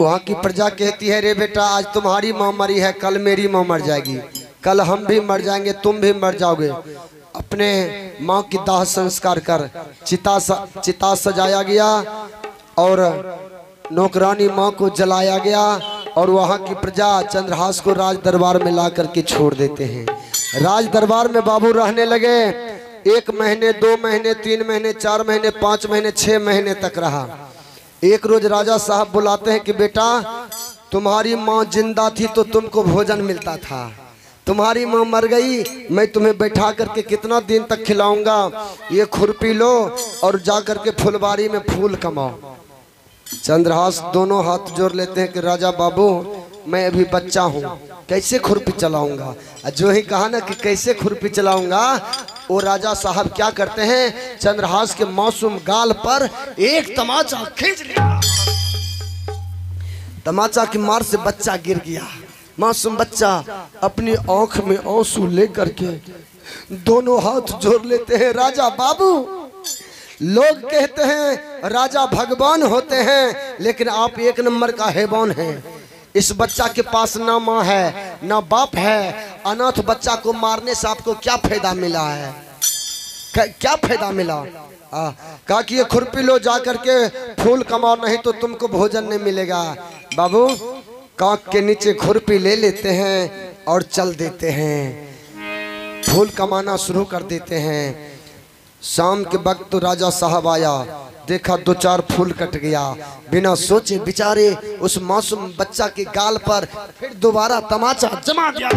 वहाँ की प्रजा कहती है, रे बेटा आज तुम्हारी माँ मरी है, कल मेरी माँ मर जाएगी, कल हम भी मर जाएंगे, तुम भी मर जाओगे। अपने माँ की दाह संस्कार कर चिता सजाया गया और नौकरानी माँ को जलाया गया और वहाँ की प्रजा चंद्रहास को राज दरबार में ला करके छोड़ देते हैं। राज दरबार में बाबू रहने लगे। 1 महीने, 2 महीने, 3 महीने, 4 महीने, 5 महीने, 6 महीने तक रहा। एक रोज राजा साहब बुलाते हैं कि बेटा तुम्हारी माँ जिंदा थी तो तुमको भोजन मिलता था, तुम्हारी माँ मर गई, मैं तुम्हें बैठा करके कितना दिन तक खिलाऊंगा, ये खुरपी लो और जा करके फुलबारी में फूल कमाओ। चंद्रहास दोनों हाथ जोड़ लेते हैं कि राजा बाबू मैं अभी बच्चा हूँ, कैसे खुरपी चलाऊंगा। जो ही कहा ना कि कैसे खुरपी चलाऊंगा, वो राजा साहब क्या करते हैं, चंद्रहास के मासूम गाल पर एक तमाचा खींच लिया। तमाचा की मार से बच्चा गिर गया। मासूम बच्चा अपनी आंख में आंसू लेकर के दोनों हाथ जोड़ लेते हैं, राजा बाबू लोग कहते हैं राजा भगवान होते हैं, लेकिन आप 1 नंबर का हैवान हैं। इस बच्चा के पास ना माँ है ना बाप है, अनाथ बच्चा को मारने से आपको क्या फायदा मिला है, क्या फायदा मिला। कहा कि ये खुरपी लो जा करके फूल कमाओ, नहीं तो तुमको भोजन नहीं मिलेगा। बाबू कांख के नीचे खुरपी ले लेते हैं और चल देते हैं, फूल कमाना शुरू कर देते हैं। शाम के वक्त तो राजा साहब आया, देखा 2-4 फूल कट गया। बिना सोचे बेचारे उस मासूम बच्चा के गाल पर फिर दोबारा तमाचा जमा दिया।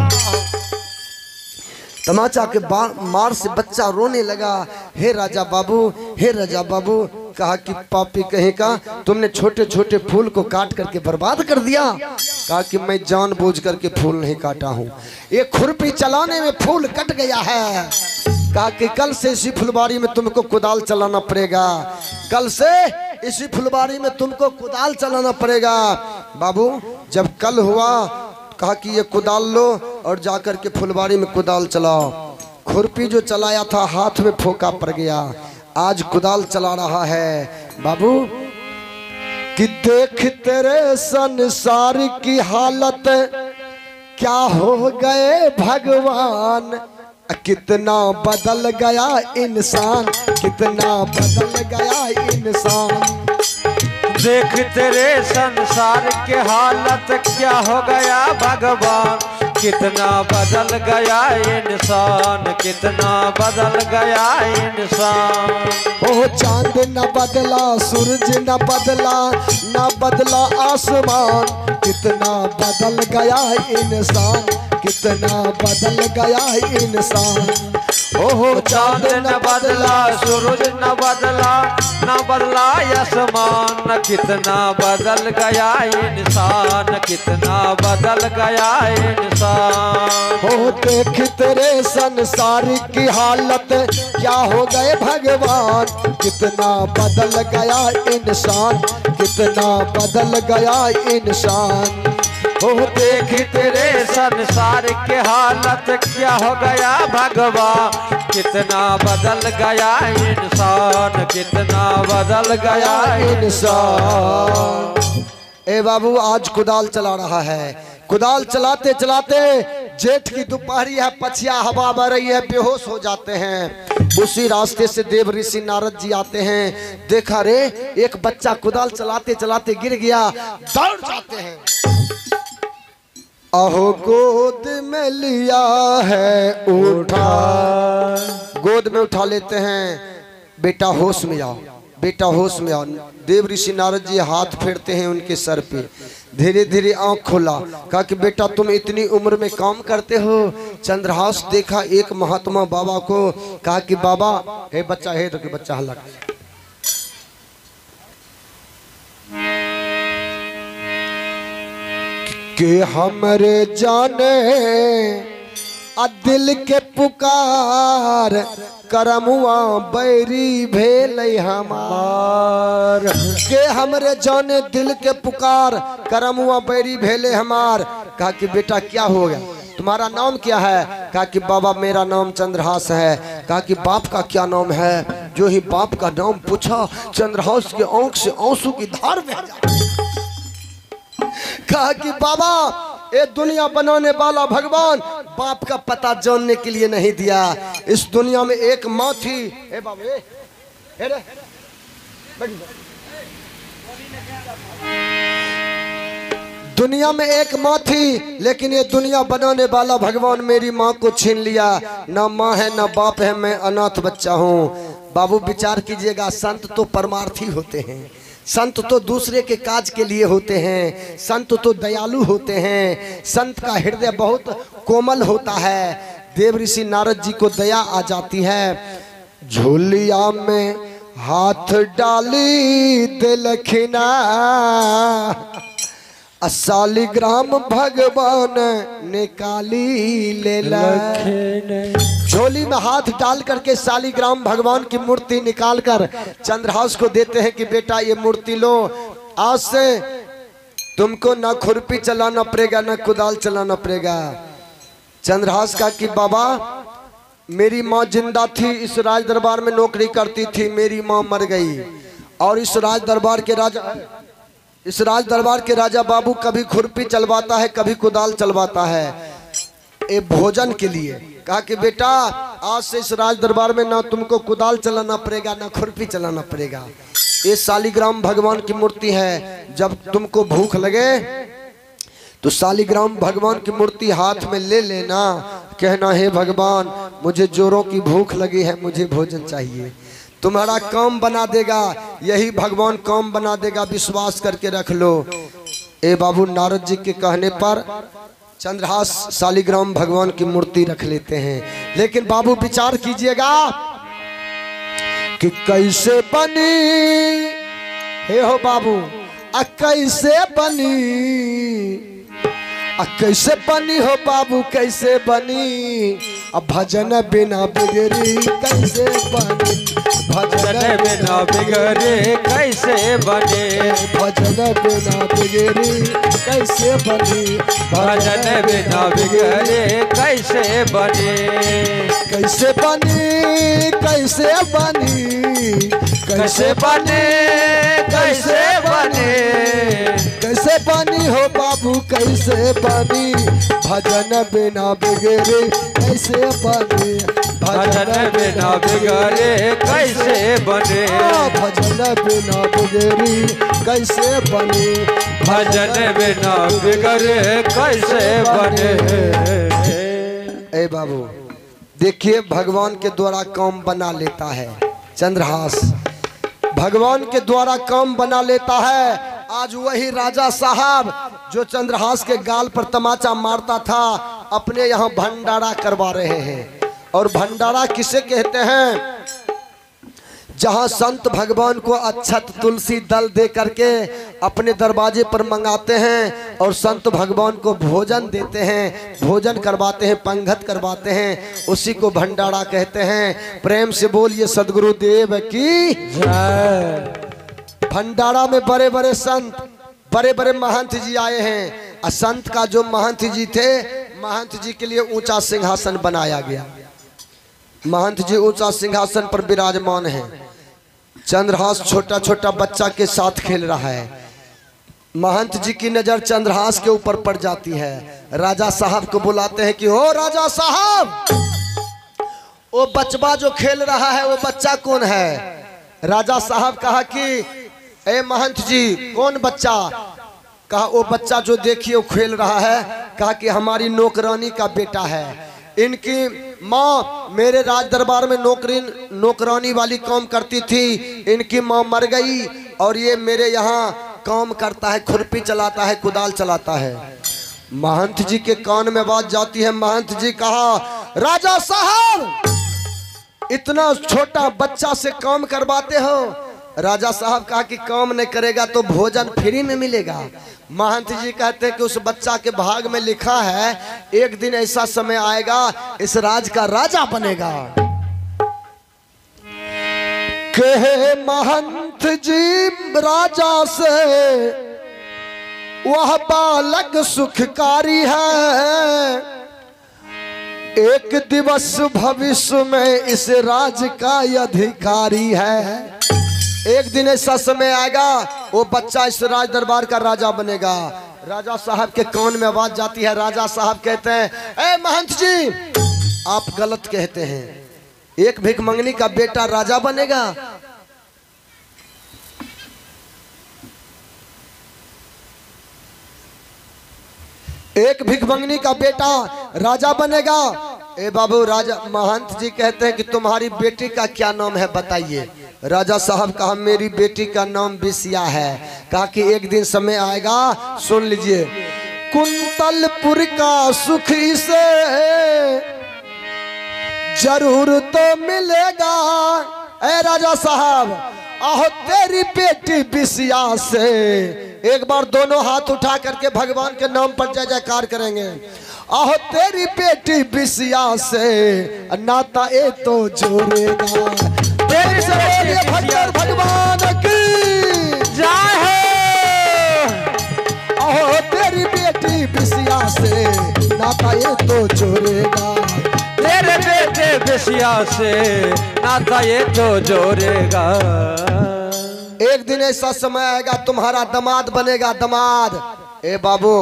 तमाचा के मार से बच्चा रोने लगा, हे राजा बाबू, हे राजा बाबू। कहा कि पापी कहे का तुमने छोटे छोटे फूल को काट करके बर्बाद कर दिया। कहा कि मैं जानबूझ करके फूल नहीं काटा हूँ, ये खुरपी चलाने में फूल कट गया है। कहा कि कल से इसी फुलबारी में तुमको कुदाल चलाना पड़ेगा, कल से इसी फुलबारी में तुमको कुदाल चलाना पड़ेगा। बाबू जब कल हुआ, कहा कि ये कुदाल लो और जाकर के फुलबारी में कुदाल चलाओ। खुरपी जो चलाया था हाथ में फोका पड़ गया, आज कुदाल चला रहा है। बाबू कि देख तेरे संसार की हालत, क्या हो गए भगवान, कितना बदल गया इंसान, कितना बदल गया इंसान। देख तेरे संसार के हालत, क्या हो गया भगवान, कितना बदल गया इंसान, कितना बदल गया इंसान। ओ चांद न बदला, सूरज न बदला, न बदला आसमान, कितना बदल गया इंसान, कितना बदल गया इंसान। ओहो चांद न बदला, सूरज न बदला, न बदला आसमान, कितना बदल गया इंसान, कितना बदल गया इंसान। हो देख तेरे संसार की हालत, क्या हो गए भगवान, कितना बदल गया इंसान, कितना बदल गया इंसान। ओ देख तेरे संसार के हालत, क्या हो गया भगवान, कितना बदल गया इंसान, कितना बदल गया इंसान। ए बाबू आज कुदाल चला रहा है, कुदाल चलाते चलाते जेठ की दोपहरी है, पछिया हवा बह रही है, बेहोश हो जाते हैं। उसी रास्ते से देव ऋषि नारद जी आते हैं, देखा रे एक बच्चा कुदाल चलाते चलाते गिर गया, दौड़ जाते हैं। अहो गोद में लिया है उठा, गोद में उठा लेते हैं, बेटा होश में आओ, बेटा होश में आओ। देव ऋषि नारद जी हाथ फेरते हैं उनके सर पे, धीरे धीरे आंख खोला। कहा कि बेटा तुम इतनी उम्र में काम करते हो। चंद्रहास देखा एक महात्मा बाबा को, कहा कि बाबा हे बच्चा, हे तो कि बच्चा हल्ला कि हमरे जाने दिल के पुकार, करमुआ बैरी भेल हमार। के हमरे जाने दिल के पुकार, करमुआ बैरी भेले हमार। कहा कि बेटा क्या हो गया, तुम्हारा नाम क्या है। कहा कि बाबा मेरा नाम चंद्रहास है। कहा कि बाप का क्या नाम है। जो ही बाप का नाम पूछा, चंद्रहास के आंख से आंसू की धार बह जाए। कहा कि बाबा ये दुनिया बनाने वाला भगवान बाप का पता जानने के लिए नहीं दिया। इस दुनिया में एक माँ थी। ए बाबा ए रे, दुनिया में एक माँ थी, लेकिन ये दुनिया बनाने वाला भगवान मेरी माँ को छीन लिया। ना माँ है ना बाप है, मैं अनाथ बच्चा हूँ। बाबू विचार कीजिएगा, संत तो परमार्थी होते हैं, संत तो दूसरे के काज के लिए होते हैं, संत तो दयालु होते हैं, संत का हृदय बहुत कोमल होता है। देव ऋषि नारद जी को दया आ जाती है। झोलिया में हाथ डाली दिलखिना, शालिग्राम भगवान निकाली ले झोली में हाथ डाल करके शालिग्राम भगवान की मूर्ति निकाल कर चंद्रहास को देते हैं कि बेटा ये मूर्ति लो, आज से तुमको ना खुरपी चलाना पड़ेगा ना कुदाल चलाना पड़ेगा। चंद्रहास का कि बाबा मेरी माँ जिंदा थी, इस राज दरबार में नौकरी करती थी, मेरी माँ मर गई और इस राज दरबार के राजा बाबू कभी खुरपी चलवाता है कभी कुदाल चलवाता है ये भोजन के लिए। कहा कि बेटा आज से इस राज दरबार में ना तुमको कुदाल चलाना पड़ेगा ना खुरपी चलाना पड़ेगा। ये शालिग्राम भगवान की मूर्ति है, जब तुमको भूख लगे तो शालिग्राम भगवान की मूर्ति हाथ में ले लेना, कहना हे भगवान मुझे जोरों की भूख लगी है, मुझे भोजन चाहिए। तुम्हारा काम बना देगा, यही भगवान काम बना देगा, विश्वास करके रख लो। ए बाबू नारद जी के कहने पर चंद्रहास शालिग्राम भगवान की मूर्ति रख लेते हैं। लेकिन बाबू विचार कीजिएगा कि कैसे बनी, हे हो बाबू कैसे बनी, कैसे बनी हो बाबू कैसे बनी, अब भजन बिना बिगड़ी कैसे बनी, भजन बिना बिगड़े कैसे बने, भजन बिना बिगड़ी कैसे बनी, भजन बिना बिगड़े कैसे बने, कैसे बनी कैसे बनी, कैसे बने कैसे बने, कैसे बनी हो बाबू कैसे बनी, भजन बिना बिगड़े कैसे बनी, भजन बिना बिगड़े कैसे बने, भजन बिना बिगड़ी कैसे बनी, भजन बिना बिगड़े कैसे बने। ए बाबू देखिए भगवान के द्वारा काम बना लेता है चंद्रहास, भगवान के द्वारा काम बना लेता है। आज वही राजा साहब जो चंद्रहास के गाल पर तमाचा मारता था अपने यहाँ भंडारा करवा रहे हैं। और भंडारा किसे कहते हैं? जहाँ संत भगवान को अक्षत तुलसी दल दे करके अपने दरवाजे पर मंगाते हैं और संत भगवान को भोजन देते हैं, भोजन करवाते हैं, पंगत करवाते हैं, उसी को भंडारा कहते हैं। प्रेम से बोलिए सदगुरु देव की जय। भंडारा में बड़े बड़े संत, बड़े बड़े महंत जी आए हैं। और संत का जो महंत जी थे, महंत जी के लिए ऊंचा सिंहासन बनाया गया। महंत जी ऊंचा सिंहासन पर विराजमान हैं। चंद्रहास छोटा छोटा बच्चा के साथ खेल रहा है। महंत जी की नजर चंद्रहास के ऊपर पड़ जाती है। राजा साहब को बुलाते हैं कि ओ राजा साहब, वो बचवा जो खेल रहा है वो बच्चा कौन है? राजा साहब कहा कि ए महंत जी कौन बच्चा? कहा वो बच्चा जो देखिए वो खेल रहा है। कहा कि हमारी नौकरानी का बेटा है। इनकी माँ मेरे राज दरबार में नौकरानी वाली काम करती थी, इनकी माँ मर गई और ये मेरे यहाँ काम करता है, खुरपी चलाता है, कुदाल चलाता है। महंत जी के कान में बात जाती है। महंत जी कहा राजा साहब इतना छोटा बच्चा से काम करवाते हो? राजा साहब कहा कि काम नहीं करेगा तो भोजन फ्री में मिलेगा। महंत जी कहते हैं कि उस बच्चा के भाग में लिखा है एक दिन ऐसा समय आएगा इस राज का राजा बनेगा। कहे महंत जी राजा से वह बालक सुखकारी है, एक दिवस भविष्य में इस राज का अधिकारी है। एक दिन ऐसा समय आएगा वो बच्चा इस राज दरबार का राजा बनेगा। राजा साहब के कान में आवाज जाती है। राजा साहब कहते हैं, ए महंत जी, आप गलत कहते हैं। एक भिख मंगनी का बेटा राजा बनेगा? एक भिख मंगनी का बेटा राजा बनेगा? ए बाबू, राजा महंत जी कहते हैं कि तुम्हारी बेटी का क्या नाम है बताइए। राजा साहब कहा, मेरी बेटी का नाम बिसिया है। कहा कि एक दिन समय आएगा, सुन लीजिए, कुंतलपुर का सुख इसे जरूर तो मिलेगा। ए राजा साहब, आहो तेरी बेटी बिसिया से, एक बार दोनों हाथ उठा करके भगवान के नाम पर जय जयकार करेंगे। आहो तेरी बेटी बिसिया से नाता ए तो जोड़ेगा। तेरी से बोलिए भगवान भगवान की जय हो। आहो तेरी बेटी बिसिया से नाता ए तो जोड़ेगा। तेरे बेटे बिसिया से नाता ये तो जोड़ेगा। एक दिन ऐसा समय आएगा तुम्हारा दामाद बनेगा, दामाद। ए बाबू,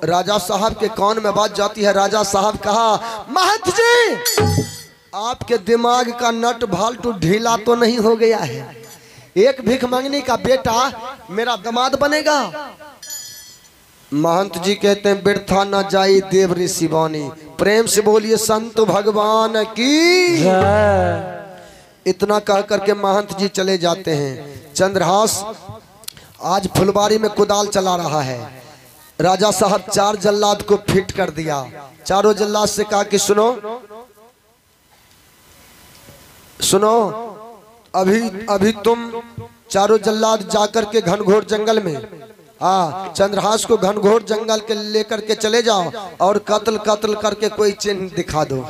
राजा साहब के कान में बात जाती है। राजा साहब कहा, महंत जी, आपके दिमाग का नट भाल्टू ढीला तो नहीं हो गया है? एक भिख मंगनी का बेटा मेरा दामाद बनेगा? महंत जी कहते हैं, बिरथा न जाई देव ऋषि वाणी। प्रेम से बोलिए संत भगवान की। इतना कह करके महंत जी चले जाते हैं। चंद्रहास आज फुलबारी में कुदाल चला रहा है। राजा साहब 4 जल्लाद को फिट कर दिया। चारों जल्लाद से कहा कि सुनो सुनो, अभी तुम चारों जल्लाद जाकर के घनघोर जंगल में, चंद्रहास को घनघोर जंगल के लेकर के चले जाओ और कत्ल करके कोई चिन्ह दिखा दो।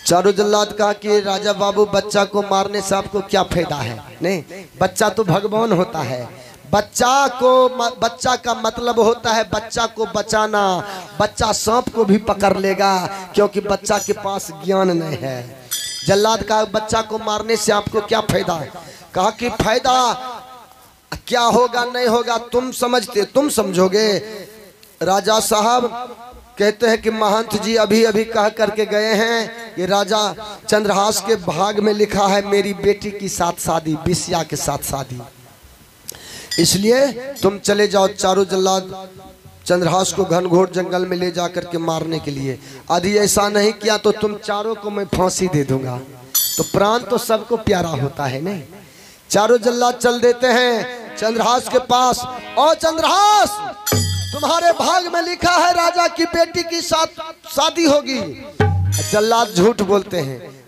चारों जल्लाद कहा कि राजा बाबू, बच्चा को मारने से आपको क्या फायदा है? नहीं, बच्चा तो भगवान होता है। बच्चा का मतलब होता है बच्चा को बचाना। बच्चा सांप को भी पकड़ लेगा क्योंकि बच्चा के पास ज्ञान नहीं है। जल्लाद का बच्चा को मारने से आपको क्या फायदा है? कहा कि फायदा क्या होगा नहीं होगा तुम समझोगे। राजा साहब कहते हैं कि महंत जी अभी कह करके गए हैं कि राजा चंद्रहास के भाग में लिखा है मेरी बेटी की साथ शादी, बिसिया के साथ शादी, इसलिए तुम चले जाओ। चारों जल्लाद चंद्रहास को घनघोर जंगल में ले जाकर के मारने के लिए। यदि ऐसा नहीं किया तो तुम चारों को मैं फांसी दे दूंगा। तो प्राण तो सबको प्यारा होता है नहीं। चारों जल्लाद चल देते हैं चंद्रहास के पास। और चंद्रहास, तुम्हारे भाग में लिखा है राजा की बेटी की साथ शादी होगी। जल्लाद झूठ बोलते हैं।